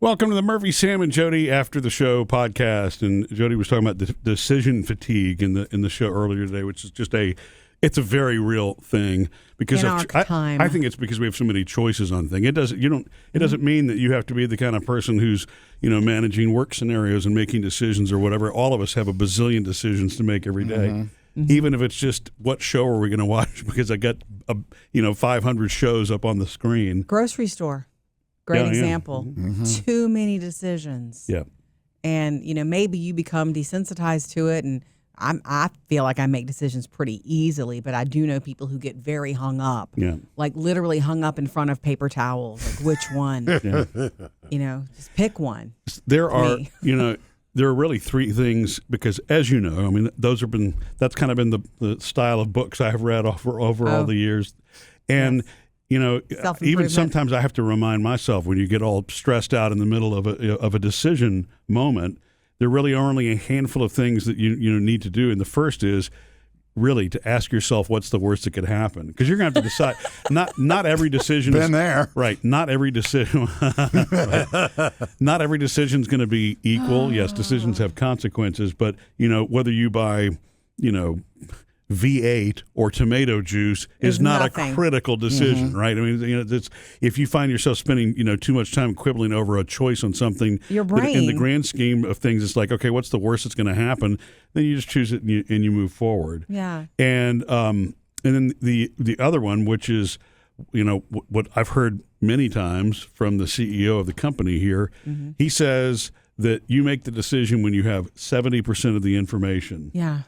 Welcome to the Murphy, Sam, and Jodi After the Show podcast. And Jodi was talking about decision fatigue in the show earlier today, which is just it's a very real thing because I think it's because we have so many choices on things. It doesn't mean that you have to be the kind of person who's managing work scenarios and making decisions or whatever. All of us have a bazillion decisions to make every day. Mm-hmm. Even if it's just what show are we going to watch because I got 500 shows up on the screen. Grocery store. Great example. Yeah. Mm-hmm. Too many decisions. Yeah. And, maybe you become desensitized to it. And I feel like I make decisions pretty easily, but I do know people who get very hung up. Yeah. Like literally hung up in front of paper towels. Like which one? Yeah. Just pick one. There are really three things because, as you know, I mean, that's kind of been the style of books I have read over all the years. And even sometimes I have to remind myself when you get all stressed out in the middle of a decision moment, there really are only a handful of things that you need to do. And the first is really to ask yourself what's the worst that could happen, because you're going to have to decide. Not every decision been there, right? Not every decision. Not every decision is going to be equal. Yes, decisions have consequences, but whether you buy V8 or tomato juice is not a critical decision, right? I mean, if you find yourself spending, too much time quibbling over a choice on something, your brain, in the grand scheme of things, it's like, okay, what's the worst that's going to happen? Then you just choose it and you move forward. Yeah. And then the other one, which is, what I've heard many times from the CEO of the company here, he says that you make the decision when you have 70% of the information. Yeah.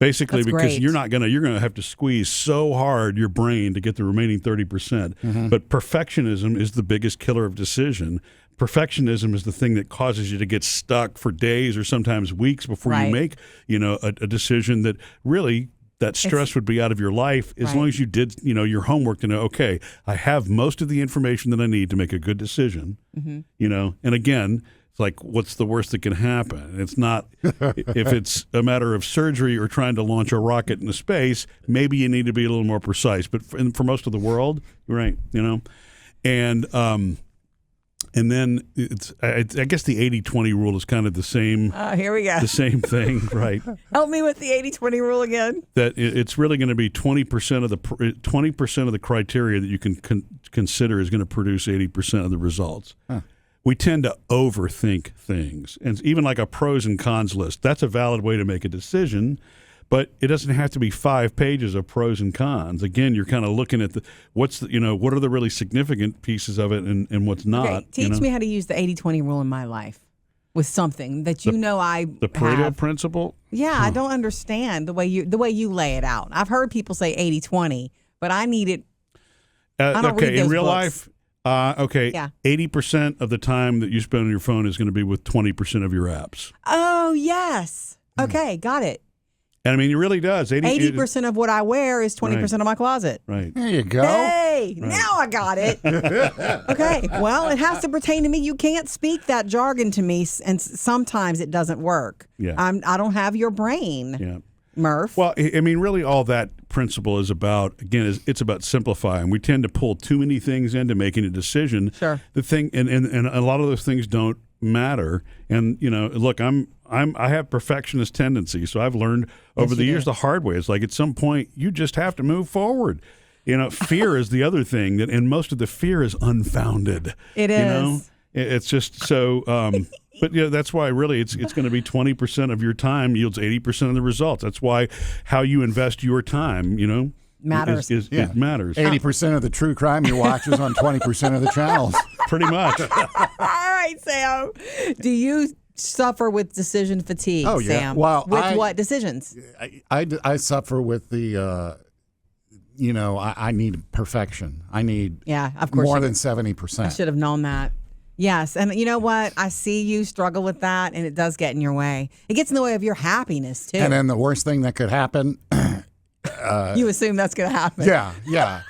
Basically, That's because great. you're going to have to squeeze so hard your brain to get the remaining 30%. Mm-hmm. But perfectionism is the biggest killer of decision. Perfectionism is the thing that causes you to get stuck for days or sometimes weeks before you make, a decision that really that stress would be out of your life as long as you did, your homework to know, okay, I have most of the information that I need to make a good decision, and again, like, what's the worst that can happen? It's not if it's a matter of surgery or trying to launch a rocket into space, maybe you need to be a little more precise. But for most of the world, right, and then I guess the 80-20 rule is kind of the same. Here we go. The same thing, right? Help me with the 80-20 rule again. That it's really going to be 20% of the criteria that you can consider is going to produce 80% of the results. Huh. We tend to overthink things, and even like a pros and cons list, that's a valid way to make a decision, but it doesn't have to be 5 pages of pros and cons. Again, you're kind of looking at what are the really significant pieces of it and what's not. Okay, teach me how to use the 80-20 rule in my life with something that the Pareto principle? Yeah, I don't understand the way you lay it out. I've heard people say 80-20, but I need it. I don't read those in real books. life. 80% of the time that you spend on your phone is going to be with 20% of your apps. Oh, yes. Okay, got it. And I mean, it really does. 80% of what I wear is 20% of my closet. Right. There you go. Hey, now I got it. Okay, well, it has to pertain to me. You can't speak that jargon to me, and sometimes it doesn't work. Yeah. I don't have your brain. Yeah. Murph. Well, I mean, really all that principle is about, again, it's about simplifying. We tend to pull too many things into making a decision. Sure. The thing, and a lot of those things don't matter. And, look, I have perfectionist tendencies, so I've learned over the years the hard way. It's like at some point you just have to move forward. Fear is the other thing, and most of the fear is unfounded. It is. It's just so... But that's why really it's going to be 20% of your time yields 80% of the results. That's why how you invest your time, matters. It matters. 80% of the true crime you watch is on 20% of the channels. Pretty much. All right, Sam. Do you suffer with decision fatigue, Sam? Well, with what decisions? I suffer with the, I need perfection. I need of course more than 70%. I should have known that. Yes, and you know what? I see you struggle with that, and it does get in your way. It gets in the way of your happiness, too. And then the worst thing that could happen... you assume that's going to happen. Yeah.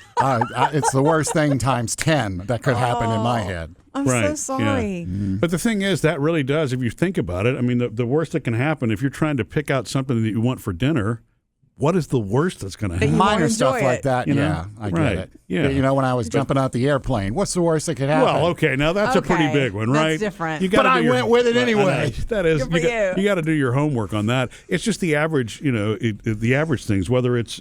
It's the worst thing times 10 that could happen in my head. I'm so sorry. Yeah. But the thing is, that really does, if you think about it, I mean, the worst that can happen, if you're trying to pick out something that you want for dinner, what is the worst that's going to happen? Minor stuff enjoy like it. that. You know? Yeah, I get Right. it. Yeah. You know, when I was jumping out the airplane, what's the worst that could happen? Well, okay, now that's a pretty Okay, big one, that's right? different. You gotta But do I your- went with it I know. anyway. That is, Good for you. you got to do your homework on that. It's just the average, the average things, whether it's,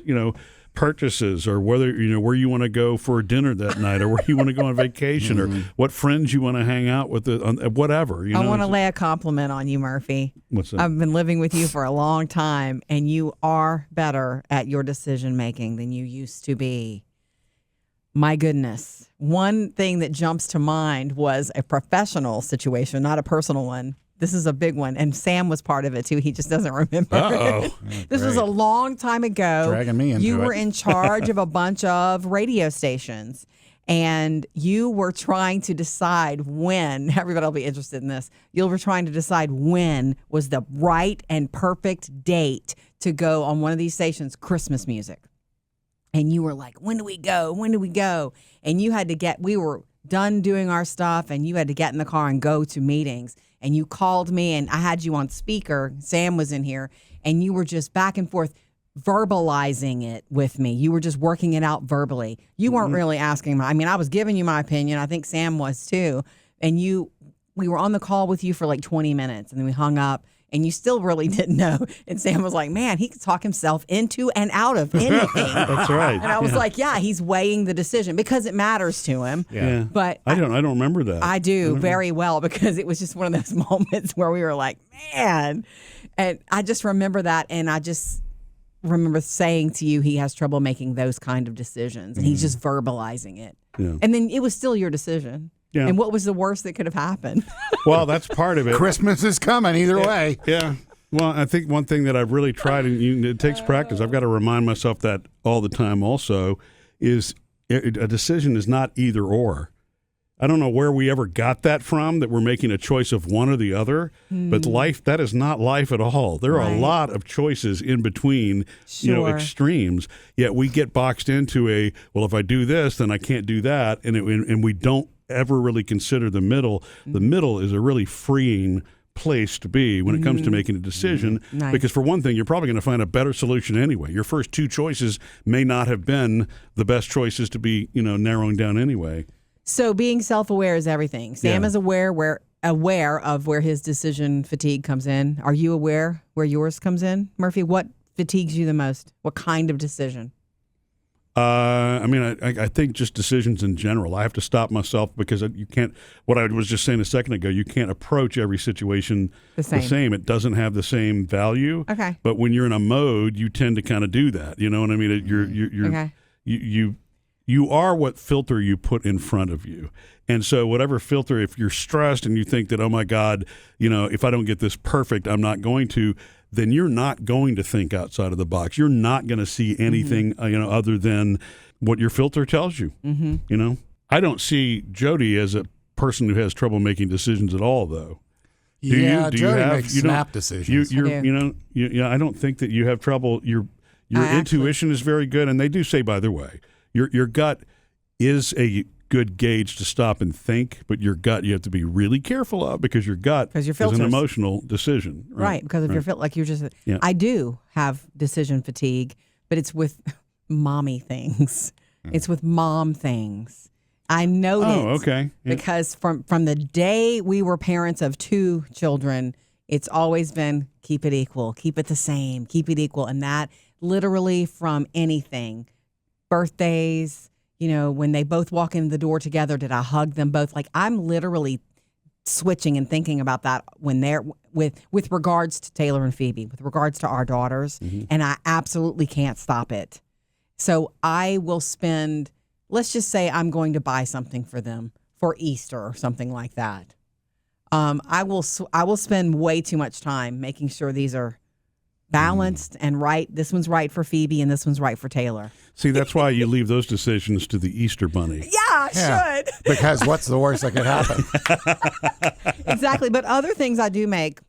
purchases or whether, where you want to go for dinner that night or where you want to go on vacation or what friends you want to hang out with, whatever. I want to lay a compliment on you, Murphy. What's that? I've been living with you for a long time, and you are better at your decision making than you used to be. My goodness. One thing that jumps to mind was a professional situation, not a personal one. This is a big one, and Sam was part of it too. He just doesn't remember. Uh-oh. This was a long time ago. Dragging me into You were it. in charge of a bunch of radio stations, and you were trying to decide when. Everybody will be interested in this. You were trying to decide when was the right and perfect date to go on one of these stations, Christmas music. And you were like, when do we go? When do we go? And you had to we were done doing our stuff, and you had to get in the car and go to meetings. And you called me, and I had you on speaker. Sam was in here, and you were just back and forth verbalizing it with me. You were just working it out verbally. You weren't really asking I was giving you my opinion. I think Sam was too. And we were on the call with you for like 20 minutes, and then we hung up. And you still really didn't know. And Sam was like, man, he could talk himself into and out of anything. That's right. And I was like, yeah, he's weighing the decision because it matters to him. Yeah. But I don't remember that. I do very well because it was just one of those moments where we were like, man. And I just remember that. And I just remember saying to you, he has trouble making those kind of decisions. And he's just verbalizing it. Yeah. And then it was still your decision. Yeah. And what was the worst that could have happened? Well, that's part of it. Christmas is coming either way. Yeah. Well, I think one thing that I've really tried, and it takes practice, I've got to remind myself that all the time also, is a decision is not either or. I don't know where we ever got that from, that we're making a choice of one or the other, but life, that is not life at all. There are a lot of choices in between, Sure. extremes, yet we get boxed into if I do this, then I can't do that, and we don't ever really consider the middle. The middle is a really freeing place to be when it comes to making a decision, Nice. because for one thing, you're probably going to find a better solution anyway. Your first two choices may not have been the best choices to be, narrowing down anyway. So being self-aware is everything. Sam Yeah. is aware of where his decision fatigue comes in. Are you aware where yours comes in, Murphy? What fatigues you the most? What kind of decision? I think just decisions in general. I have to stop myself because you can't. What I was just saying a second ago, you can't approach every situation The same. It doesn't have the same value. Okay. But when you're in a mode, you tend to kind of do that. You know what I mean? You're Okay. you are what filter you put in front of you. And so whatever filter, if you're stressed and you think that, oh my God, if I don't get this perfect, I'm not going to, then you're not going to think outside of the box. You're not going to see anything, other than what your filter tells you. Mm-hmm. I don't see Jodi as a person who has trouble making decisions at all, though. Do you Jodi have, makes you don't- snap decisions. I do. I don't think that you have trouble. Your intuition is very good, and they do say, by the way, your gut is a good gauge to stop and think, but your gut you have to be really careful of, because your gut Because your is an filters. emotional decision. Right. Because if you're like you're just, Yeah. I do have decision fatigue, but it's with mommy things. It's with mom things. I know that. Oh, okay. Yeah. Because from the day we were parents of 2 children, it's always been keep it equal, keep it the same, keep it equal. And that literally from anything, birthdays, when they both walk in the door together, did I hug them both? Like I'm literally switching and thinking about that when they're with regards to Taylor and Phoebe, with regards to our daughters. And I absolutely can't stop it. So I will spend, let's just say I'm going to buy something for them for Easter or something like that. I will spend way too much time making sure these are balanced and right. This one's right for Phoebe and this one's right for Taylor. See, that's why you leave those decisions to the Easter Bunny. Yeah, I should. Because what's the worst that could happen? Exactly. But other things I do make,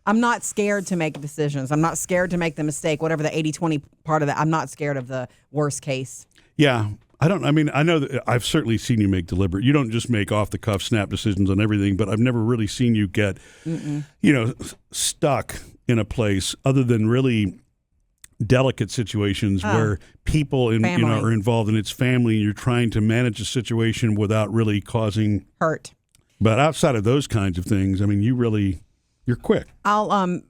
I'm not scared to make decisions. I'm not scared to make the mistake, whatever the 80-20 part of that. I'm not scared of the worst case. Yeah. I know that I've certainly seen you make deliberate. You don't just make off the cuff snap decisions on everything, but I've never really seen you get, stuck in a place other than really delicate situations where people are involved and it's family, and you're trying to manage a situation without really causing hurt. But outside of those kinds of things, I mean, you're quick. I'll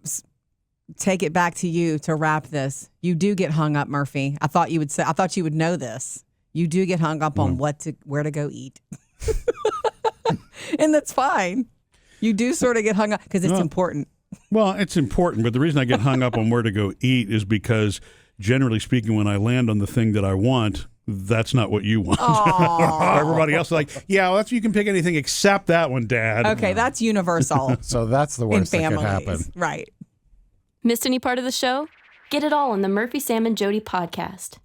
take it back to you to wrap this. You do get hung up, Murphy. I thought you would know this. You do get hung up on where to go eat. And that's fine. You do sort of get hung up because it's important. Well, it's important, but the reason I get hung up on where to go eat is because, generally speaking, when I land on the thing that I want, that's not what you want. Everybody else is like, yeah, well, you can pick anything except that one, Dad. Okay, that's universal. So that's the worst that could happen. Right. Missed any part of the show? Get it all on the Murphy, Sam, and Jodi podcast.